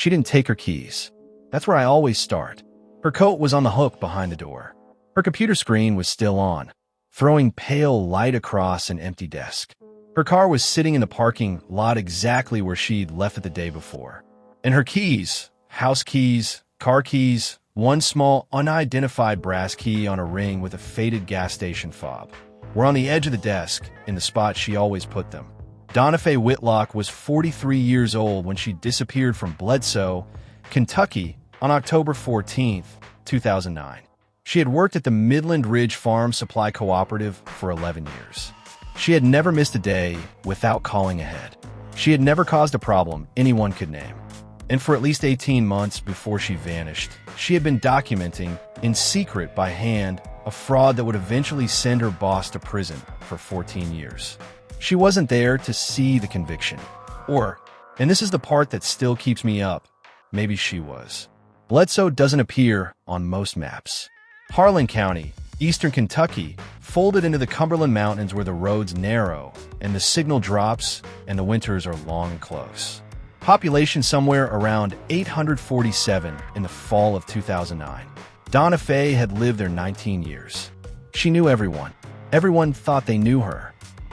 She didn't take her keys. That's where I always start. Her coat was on the hook behind the door. Her computer screen was still on, throwing pale light across an empty desk. Her car was sitting in the parking lot exactly where she'd left it the day before. And her keys, house keys, car keys, one small, unidentified brass key on a ring with a faded gas station fob, were on the edge of the desk, in the spot she always put them. Donna Faye Whitlock was 43 years old when she disappeared from Bledsoe, Kentucky, on October 14, 2009. She had worked at the Midland Ridge Farm Supply Cooperative for 11 years. She had never missed a day without calling ahead. She had never caused a problem anyone could name. And for at least 18 months before she vanished, she had been documenting, in secret by hand, a fraud that would eventually send her boss to prison for 14 years. She wasn't there to see the conviction. Or, and this is the part that still keeps me up, maybe she was. Bledsoe doesn't appear on most maps. Harlan County, eastern Kentucky, folded into the Cumberland Mountains where the roads narrow and the signal drops and the winters are long and close. Population somewhere around 847 in the fall of 2009. Donna Faye had lived there 19 years. She knew everyone. Everyone thought they knew her.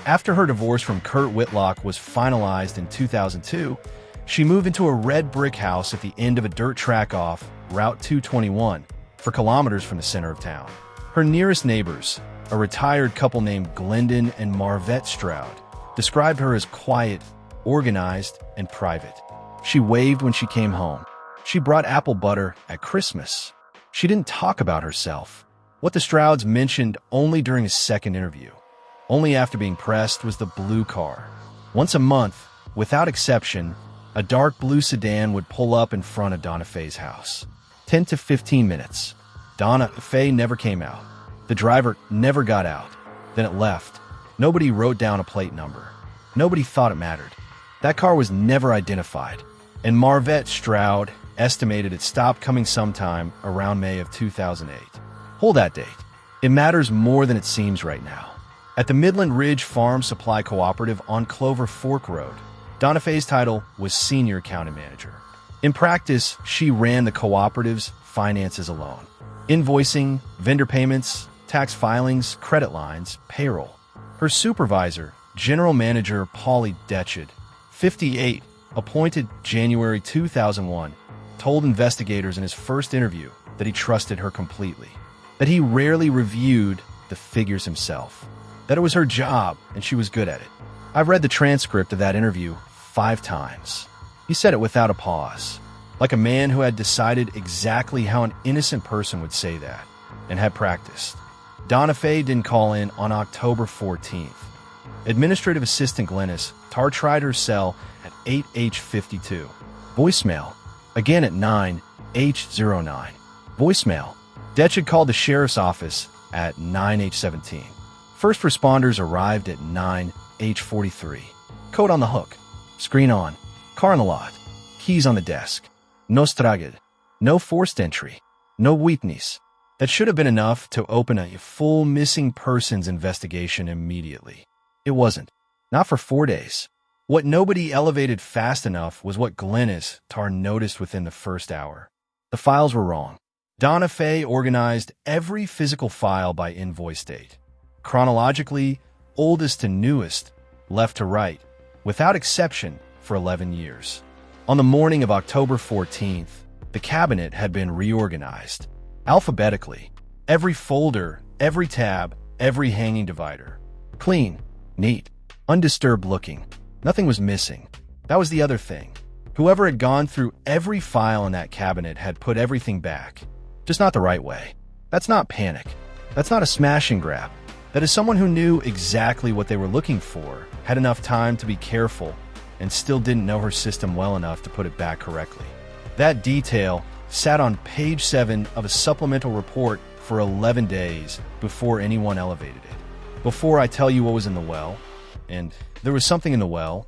After her divorce from Kurt Whitlock was finalized in 2002, she moved into a red brick house at the end of a dirt track off Route 221, for kilometers from the center of town. Her nearest neighbors, a retired couple named Glendon and Marvette Stroud, described her as quiet, organized, and private. She waved when she came home. She brought apple butter at Christmas. She didn't talk about herself. What the Strouds mentioned only during a second interview, only after being pressed, was the blue car. Once a month, without exception, a dark blue sedan would pull up in front of Donna Faye's house. 10 to 15 minutes. Donna Faye never came out. The driver never got out. Then it left. Nobody wrote down a plate number. Nobody thought it mattered. That car was never identified, and Marvette Stroud estimated it stopped coming sometime around May of 2008. Hold that date. It matters more than it seems right now. At the Midland Ridge Farm Supply Cooperative on Clover Fork Road, Donna Faye's title was Senior Accounting Manager. In practice, she ran the cooperative's finances alone. Invoicing, vendor payments, tax filings, credit lines, payroll. Her supervisor, General Manager Paulie Dechard, 58, appointed January 2001, told investigators in his first interview that he trusted her completely, that he rarely reviewed the figures himself, that it was her job and she was good at it. I've read the transcript of that interview 5 times. He said it without a pause, like a man who had decided exactly how an innocent person would say that, and had practiced. Donna Faye didn't call in on October 14th. Administrative Assistant Glennis tried her cell at 8H52. Voicemail. Again at 9H09. Voicemail. Dechard called the sheriff's office at 9H17. First responders arrived at 9H43. Code on the hook. Screen on. Car in the lot. Keys on the desk. No straged. No forced entry. No witness. That should have been enough to open a full missing persons investigation immediately. It wasn't. Not for 4 days. What nobody elevated fast enough was what Glennis noticed within the first hour. The files were wrong. Donna Faye organized every physical file by invoice date. Chronologically, oldest to newest, left to right, without exception for 11 years. On the morning of October 14th, the cabinet had been reorganized. Alphabetically. Every folder, every tab, every hanging divider. Clean, neat, undisturbed looking. Nothing was missing. That was the other thing. Whoever had gone through every file in that cabinet had put everything back. Just not the right way. That's not panic. That's not a smash and grab. That is someone who knew exactly what they were looking for, had enough time to be careful, and still didn't know her system well enough to put it back correctly. That detail sat on page 7 of a supplemental report for 11 days before anyone elevated it. Before I tell you what was in the well, and there was something in the well,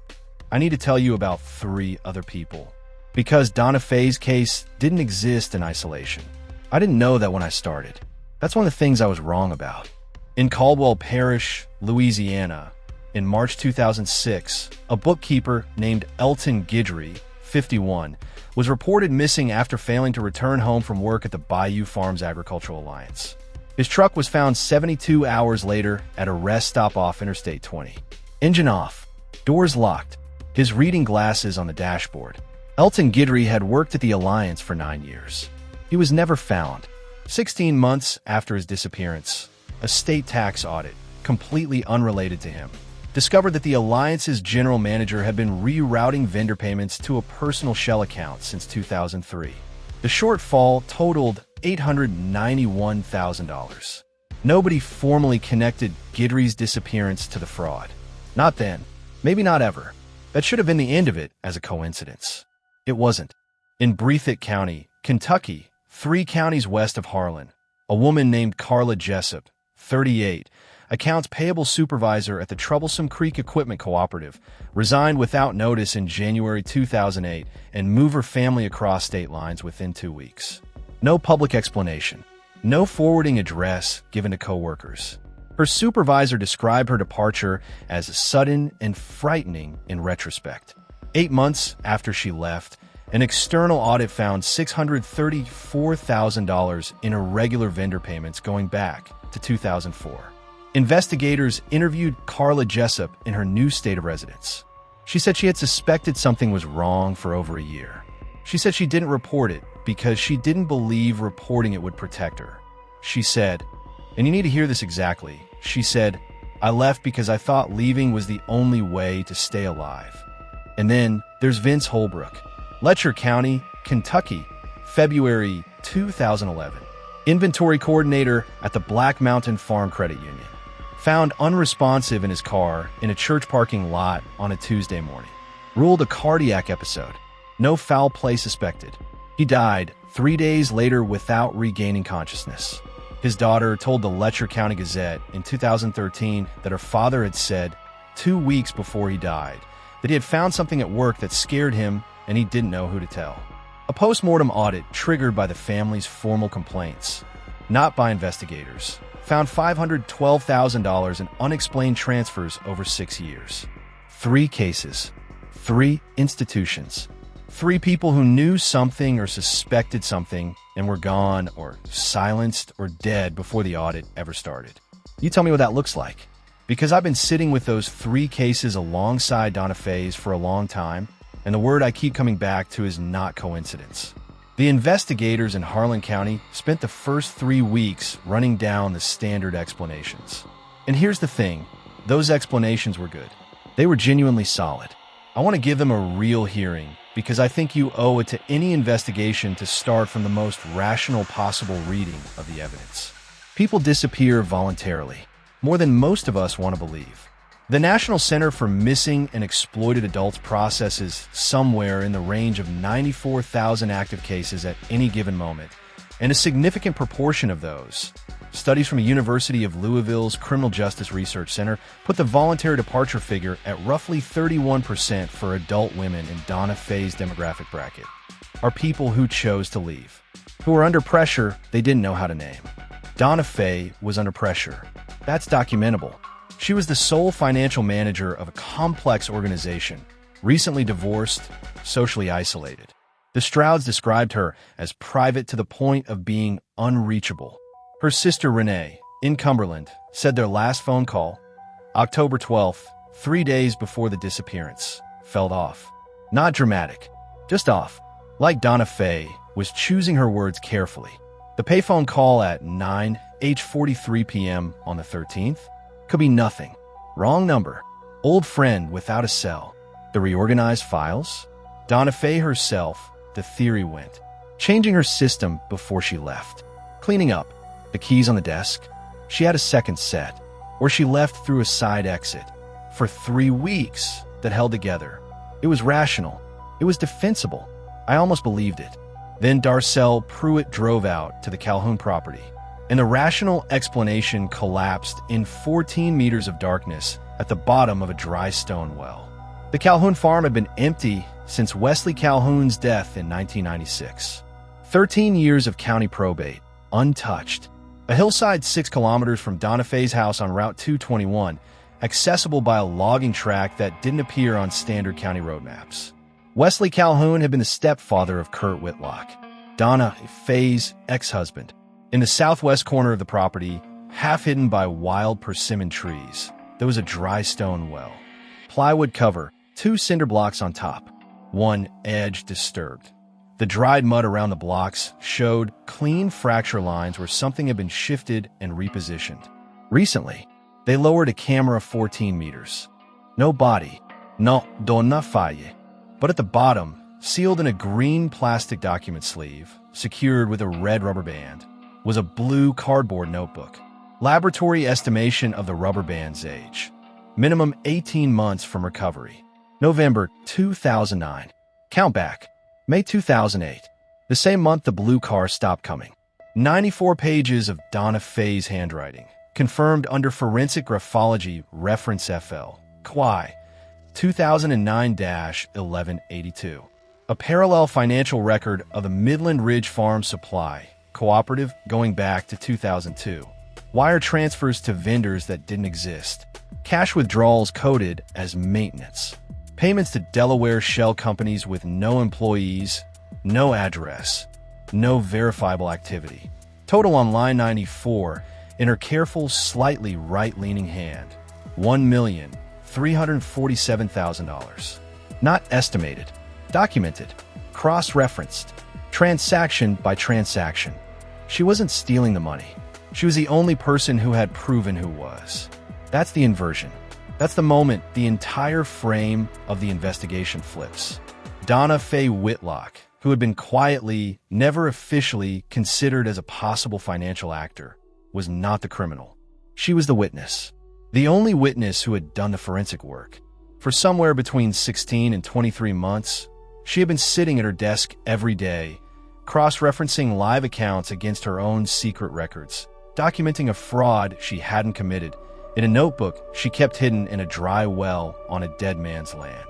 I need to tell you about 3 other people. Because Donna Faye's case didn't exist in isolation. I didn't know that when I started. That's one of the things I was wrong about. In Caldwell Parish, Louisiana, in March 2006, a bookkeeper named Elton Guidry 51, was reported missing after failing to return home from work at the Bayou Farms Agricultural Alliance. His truck was found 72 hours later at a rest stop off Interstate 20. Engine off, doors locked, his reading glasses on the dashboard. Elton Guidry had worked at the Alliance for 9 years. He was never found. 16 months after his disappearance, a state tax audit, completely unrelated to him, discovered that the Alliance's general manager had been rerouting vendor payments to a personal shell account since 2003. The shortfall totaled $891,000. Nobody formally connected Guidry's disappearance to the fraud. Not then. Maybe not ever. That should have been the end of it as a coincidence. It wasn't. In Breathitt County, Kentucky, 3 counties west of Harlan, a woman named Carla Jessup, 38, accounts payable supervisor at the Troublesome Creek Equipment Cooperative, resigned without notice in January 2008 and moved her family across state lines within 2 weeks. No public explanation. No forwarding address given to co-workers. Her supervisor described her departure as sudden and frightening in retrospect. 8 months after she left, an external audit found $634,000 in irregular vendor payments going back to 2004. Investigators interviewed Carla Jessup in her new state of residence. She said she had suspected something was wrong for over a year. She said she didn't report it because she didn't believe reporting it would protect her. She said, and you need to hear this exactly, she said, "I left because I thought leaving was the only way to stay alive." And then there's Vince Holbrook, Letcher County, Kentucky, February 2011. Inventory coordinator at the Black Mountain Farm Credit Union. Found unresponsive in his car in a church parking lot on a Tuesday morning. Ruled a cardiac episode. No foul play suspected. He died 3 days later without regaining consciousness. His daughter told the Letcher County Gazette in 2013 that her father had said 2 weeks before he died that he had found something at work that scared him and he didn't know who to tell. A post-mortem audit triggered by the family's formal complaints, not by investigators, found $512,000 in unexplained transfers over 6 years. 3 cases, 3 institutions, 3 people who knew something or suspected something and were gone or silenced or dead before the audit ever started. You tell me what that looks like. Because I've been sitting with those 3 cases alongside Donna Faye's for a long time, and the word I keep coming back to is not coincidence. The investigators in Harlan County spent the first 3 weeks running down the standard explanations. And here's the thing, those explanations were good. They were genuinely solid. I want to give them a real hearing because I think you owe it to any investigation to start from the most rational possible reading of the evidence. People disappear voluntarily, more than most of us want to believe. The National Center for Missing and Exploited Adults processes somewhere in the range of 94,000 active cases at any given moment, and a significant proportion of those. Studies from the University of Louisville's Criminal Justice Research Center put the voluntary departure figure at roughly 31% for adult women in Donna Faye's demographic bracket, are people who chose to leave, who were under pressure they didn't know how to name. Donna Faye was under pressure. That's documentable. She was the sole financial manager of a complex organization, recently divorced, socially isolated. The Strouds described her as private to the point of being unreachable. Her sister Renee, in Cumberland, said their last phone call, October 12th, 3 days before the disappearance, felt off. Not dramatic, just off. Like Donna Faye was choosing her words carefully. The payphone call at 9:43 p.m. on the 13th could be nothing. Wrong number. Old friend without a cell. The reorganized files? Donna Faye herself, the theory went. Changing her system before she left. Cleaning up. The keys on the desk. She had a second set. Or she left through a side exit. For 3 weeks that held together. It was rational. It was defensible. I almost believed it. Then Darcel Pruitt drove out to the Calhoun property, and the rational explanation collapsed in 14 meters of darkness at the bottom of a dry stone well. The Calhoun farm had been empty since Wesley Calhoun's death in 1996. 13 years of county probate, untouched. A hillside 6 kilometers from Donna Faye's house on Route 221, accessible by a logging track that didn't appear on standard county road maps. Wesley Calhoun had been the stepfather of Kurt Whitlock, Donna Faye's ex-husband. In the southwest corner of the property, half hidden by wild persimmon trees, there was a dry stone well. Plywood cover, 2 cinder blocks on top, one edge disturbed. The dried mud around the blocks showed clean fracture lines where something had been shifted and repositioned. Recently, they lowered a camera 14 meters. No body, no Donna Faye. But at the bottom, sealed in a green plastic document sleeve, secured with a red rubber band, was a blue cardboard notebook. Laboratory estimation of the rubber band's age. Minimum 18 months from recovery. November 2009. Count back. May 2008. The same month the blue car stopped coming. 94 pages of Donna Faye's handwriting. Confirmed under forensic graphology reference FL. Quai. 2009-1182. A parallel financial record of the Midland Ridge Farm Supply Cooperative going back to 2002. Wire transfers to vendors that didn't exist. Cash withdrawals coded as maintenance. Payments to Delaware shell companies with no employees, no address, no verifiable activity. Total on line 94, in her careful, slightly right-leaning hand, $1,347,000. Not estimated. Documented. Cross-referenced. Transaction by transaction. She wasn't stealing the money. She was the only person who had proven who was. That's the inversion. That's the moment the entire frame of the investigation flips. Donna Faye Whitlock, who had been quietly, never officially considered as a possible financial actor, was not the criminal. She was the witness. The only witness who had done the forensic work. For somewhere between 16 and 23 months, she had been sitting at her desk every day, cross-referencing live accounts against her own secret records, documenting a fraud she hadn't committed in a notebook she kept hidden in a dry well on a dead man's land.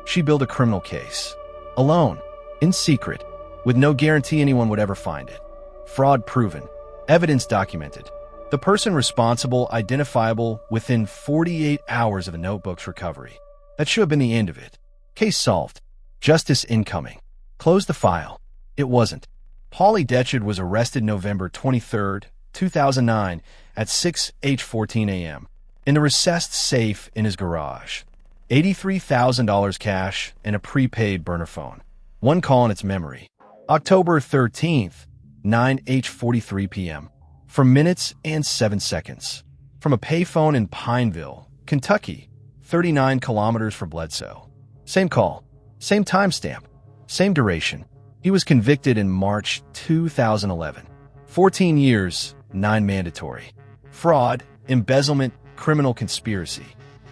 She built a criminal case. Alone, in secret, with no guarantee anyone would ever find it. Fraud proven. Evidence documented. The person responsible identifiable within 48 hours of the notebook's recovery. That should have been the end of it. Case solved. Justice incoming. Close the file. It wasn't. Paulie Dechard was arrested November 23, 2009 at 6:14 a.m. in the recessed safe in his garage. $83,000 cash and a prepaid burner phone. One call in its memory. October 13th, 9:43 p.m. For minutes and 7 seconds. From a payphone in Pineville, Kentucky, 39 kilometers from Bledsoe. Same call, same timestamp, same duration. He was convicted in March 2011. 14 years, 9 mandatory. Fraud, embezzlement, criminal conspiracy.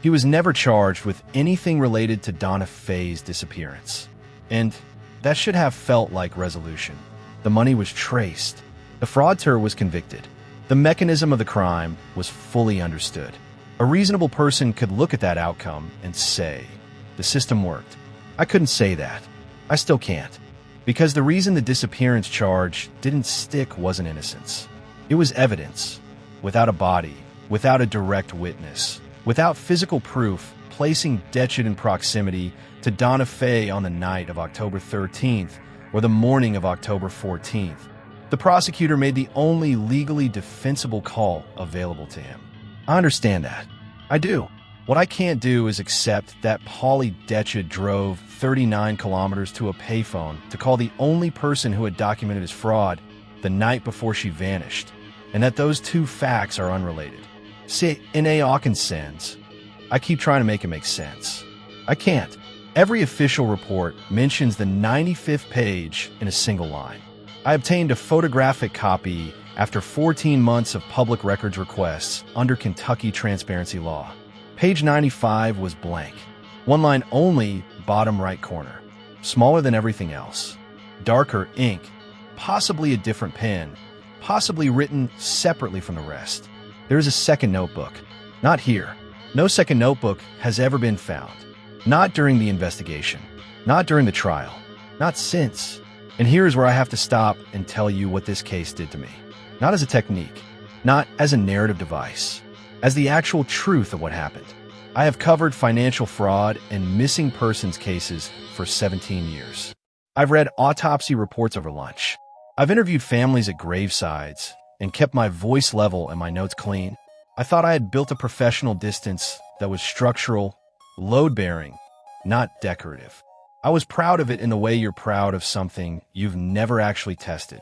He was never charged with anything related to Donna Faye's disappearance. And that should have felt like resolution. The money was traced. The fraudster was convicted. The mechanism of the crime was fully understood. A reasonable person could look at that outcome and say, the system worked. I couldn't say that. I still can't. Because the reason the disappearance charge didn't stick wasn't innocence. It was evidence. Without a body, without a direct witness, without physical proof placing Dechard in proximity to Donna Faye on the night of October 13th or the morning of October 14th, the prosecutor made the only legally defensible call available to him. I understand that. I do. What I can't do is accept that Paulie Dechard drove 39 kilometers to a payphone to call the only person who had documented his fraud the night before she vanished, and that those two facts are unrelated. See, in A. Hawkinson's, I keep trying to make it make sense. I can't. Every official report mentions the 95th page in a single line. I obtained a photographic copy after 14 months of public records requests under Kentucky transparency law. Page 95 was blank. One line only, bottom right corner. Smaller than everything else. Darker ink. Possibly a different pen. Possibly written separately from the rest. There is a second notebook. Not here. No second notebook has ever been found. Not during the investigation. Not during the trial. Not since. And here is where I have to stop and tell you what this case did to me. Not as a technique. Not as a narrative device. As the actual truth of what happened. I have covered financial fraud and missing persons cases for 17 years. I've read autopsy reports over lunch. I've interviewed families at gravesides and kept my voice level and my notes clean. I thought I had built a professional distance that was structural, load-bearing, not decorative. I was proud of it in the way you're proud of something you've never actually tested.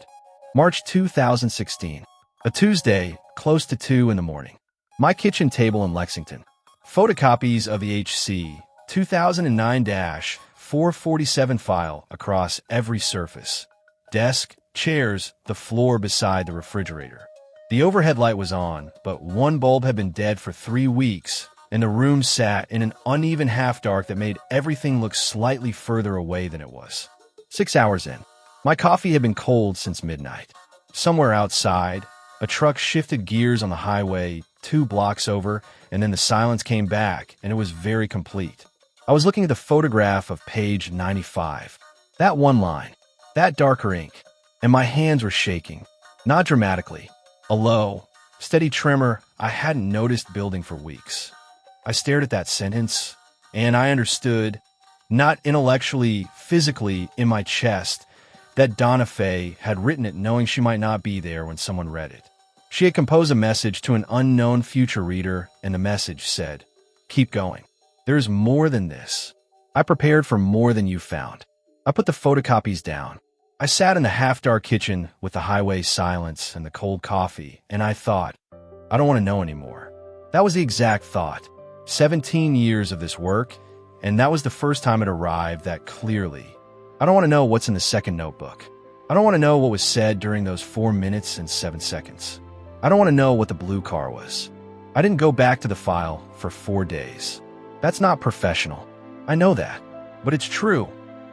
March 2016. A Tuesday, close to 2 in the morning. My kitchen table in Lexington. Photocopies of the HC 2009-447 file across every surface. Desk, chairs, the floor beside the refrigerator. The overhead light was on, but one bulb had been dead for 3 weeks, and the room sat in an uneven half-dark that made everything look slightly further away than it was. 6 hours in. My coffee had been cold since midnight. Somewhere outside, a truck shifted gears on the highway 2 blocks over, and then the silence came back, and it was very complete. I was looking at the photograph of page 95. That one line, that darker ink, and my hands were shaking. Not dramatically. A low, steady tremor I hadn't noticed building for weeks. I stared at that sentence, and I understood, not intellectually, physically, in my chest, that Donna Faye had written it knowing she might not be there when someone read it. She had composed a message to an unknown future reader, and the message said, "Keep going. There's more than this. I prepared for more than you found." I put the photocopies down. I sat in the half-dark kitchen with the highway silence and the cold coffee, and I thought, I don't want to know anymore. That was the exact thought. 17 years of this work, and that was the first time it arrived that clearly. I don't want to know what's in the second notebook. I don't want to know what was said during those 4 minutes and 7 seconds. I don't want to know what the blue car was. I didn't go back to the file for 4 days. That's not professional. I know that. But it's true.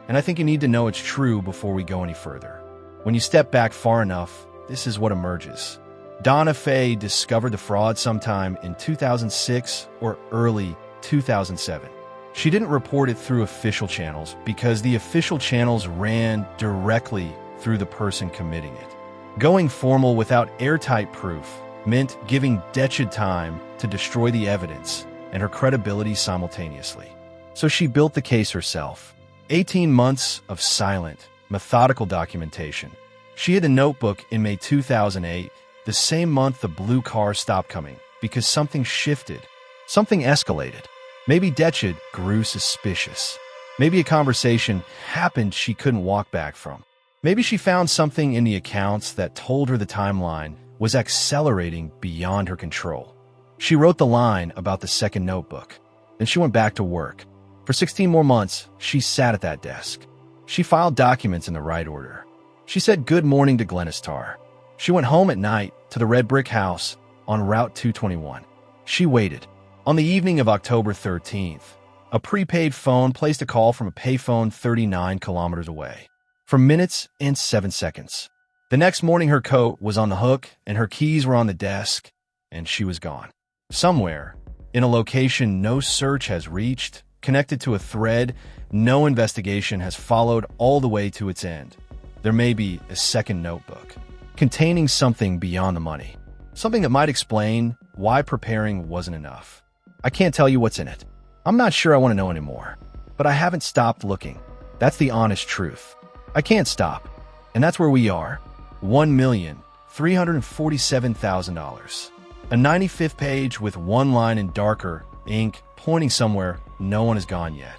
And I think you need to know it's true before we go any further. When you step back far enough, this is what emerges. Donna Faye discovered the fraud sometime in 2006 or early 2007. She didn't report it through official channels because the official channels ran directly through the person committing it. Going formal without airtight proof meant giving Dechard time to destroy the evidence and her credibility simultaneously. So she built the case herself. 18 months of silent, methodical documentation. She had a notebook in May 2008, the same month the blue car stopped coming, because something shifted. Something escalated. Maybe Dechard grew suspicious. Maybe a conversation happened she couldn't walk back from. Maybe she found something in the accounts that told her the timeline was accelerating beyond her control. She wrote the line about the second notebook. Then she went back to work. For 16 more months, she sat at that desk. She filed documents in the right order. She said good morning to Glenistar. She went home at night to the red brick house on Route 221. She waited. On the evening of October 13th, a prepaid phone placed a call from a payphone 39 kilometers away. For minutes and 7 seconds. The next morning, her coat was on the hook and her keys were on the desk, and she was gone. Somewhere, in a location no search has reached, connected to a thread no investigation has followed all the way to its end, there may be a second notebook, containing something beyond the money. Something that might explain why preparing wasn't enough. I can't tell you what's in it. I'm not sure I want to know anymore, but I haven't stopped looking. That's the honest truth. I can't stop. And that's where we are. $1,347,000. A 95th page with one line in darker ink pointing somewhere no one has gone yet.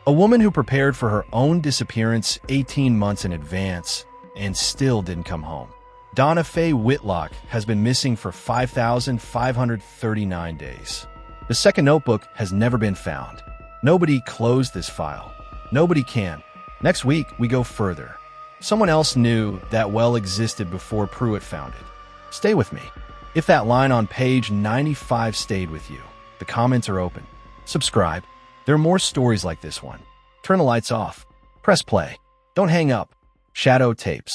A woman who prepared for her own disappearance 18 months in advance and still didn't come home. Donna Faye Whitlock has been missing for 5,539 days. The second notebook has never been found. Nobody closed this file. Nobody can. Next week, we go further. Someone else knew that well existed before Pruitt found it. Stay with me. If that line on page 95 stayed with you, the comments are open. Subscribe. There are more stories like this one. Turn the lights off. Press play. Don't hang up. Shadow tapes.